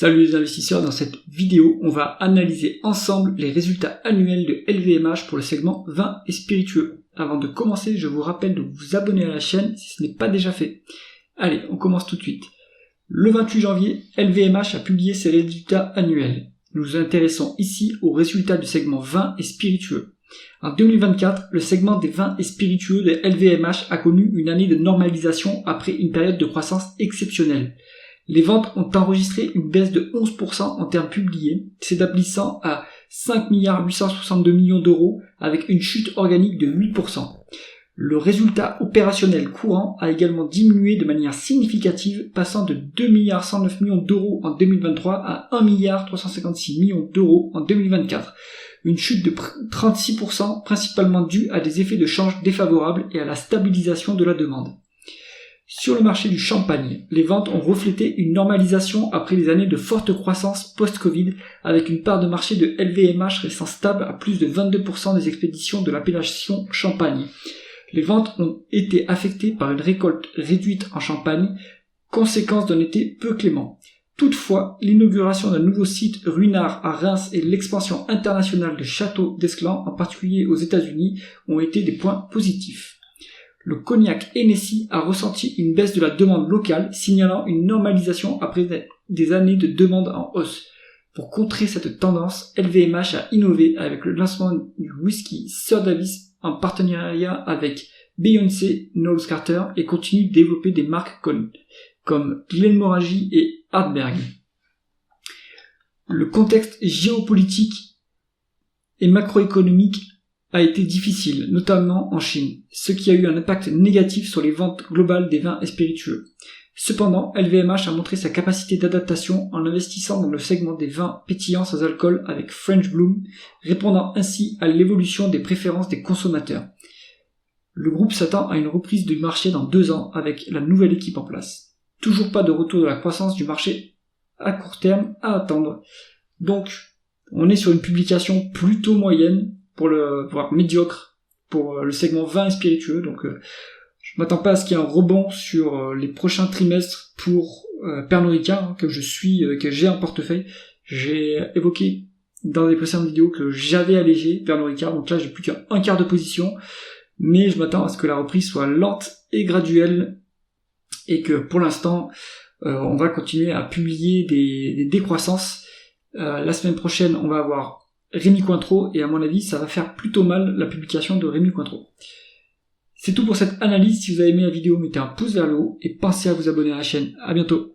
Salut les investisseurs, dans cette vidéo, on va analyser ensemble les résultats annuels de LVMH pour le segment vin et spiritueux. Avant de commencer, je vous rappelle de vous abonner à la chaîne si ce n'est pas déjà fait. Allez, on commence tout de suite. Le 28 janvier, LVMH a publié ses résultats annuels. Nous nous intéressons ici aux résultats du segment vin et spiritueux. En 2024, le segment des vins et spiritueux de LVMH a connu une année de normalisation après une période de croissance exceptionnelle. Les ventes ont enregistré une baisse de 11% en termes publiés, s'établissant à 5 862 millions d'euros avec une chute organique de 8%. Le résultat opérationnel courant a également diminué de manière significative, passant de 2 109 millions d'euros en 2023 à 1 356 millions d'euros en 2024. Une chute de 36% principalement due à des effets de change défavorables et à la stabilisation de la demande. Sur le marché du champagne, les ventes ont reflété une normalisation après des années de forte croissance post-Covid, avec une part de marché de LVMH restant stable à plus de 22% des expéditions de l'appellation Champagne. Les ventes ont été affectées par une récolte réduite en Champagne, conséquence d'un été peu clément. Toutefois, l'inauguration d'un nouveau site Ruinart à Reims et l'expansion internationale de Château d'Esclans, en particulier aux États-Unis, ont été des points positifs. Le cognac Hennessy a ressenti une baisse de la demande locale, signalant une normalisation après des années de demande en hausse. Pour contrer cette tendance, LVMH a innové avec le lancement du whisky Sir Davis en partenariat avec Beyoncé Knowles Carter et continue de développer des marques comme Glenmorangie et Ardbeg. Le contexte géopolitique et macroéconomique a été difficile, notamment en Chine, ce qui a eu un impact négatif sur les ventes globales des vins et spiritueux. Cependant, LVMH a montré sa capacité d'adaptation en investissant dans le segment des vins pétillants sans alcool avec French Bloom, répondant ainsi à l'évolution des préférences des consommateurs. Le groupe s'attend à une reprise du marché dans 2 ans avec la nouvelle équipe en place. Toujours pas de retour de la croissance du marché à court terme à attendre. Donc, on est sur une publication plutôt moyenne, voire médiocre pour le segment vin et spiritueux, donc je m'attends pas à ce qu'il y ait un rebond sur les prochains trimestres pour Pernod Ricard, que j'ai en portefeuille. J'ai évoqué dans les précédentes vidéos que j'avais allégé Pernod Ricard, donc là j'ai plus qu'un quart de position, mais je m'attends à ce que la reprise soit lente et graduelle, et que pour l'instant on va continuer à publier des décroissances. La semaine prochaine on va avoir Rémy Cointreau, et à mon avis, ça va faire plutôt mal la publication de Rémy Cointreau. C'est tout pour cette analyse. Si vous avez aimé la vidéo, mettez un pouce vers le haut et pensez à vous abonner à la chaîne. À bientôt.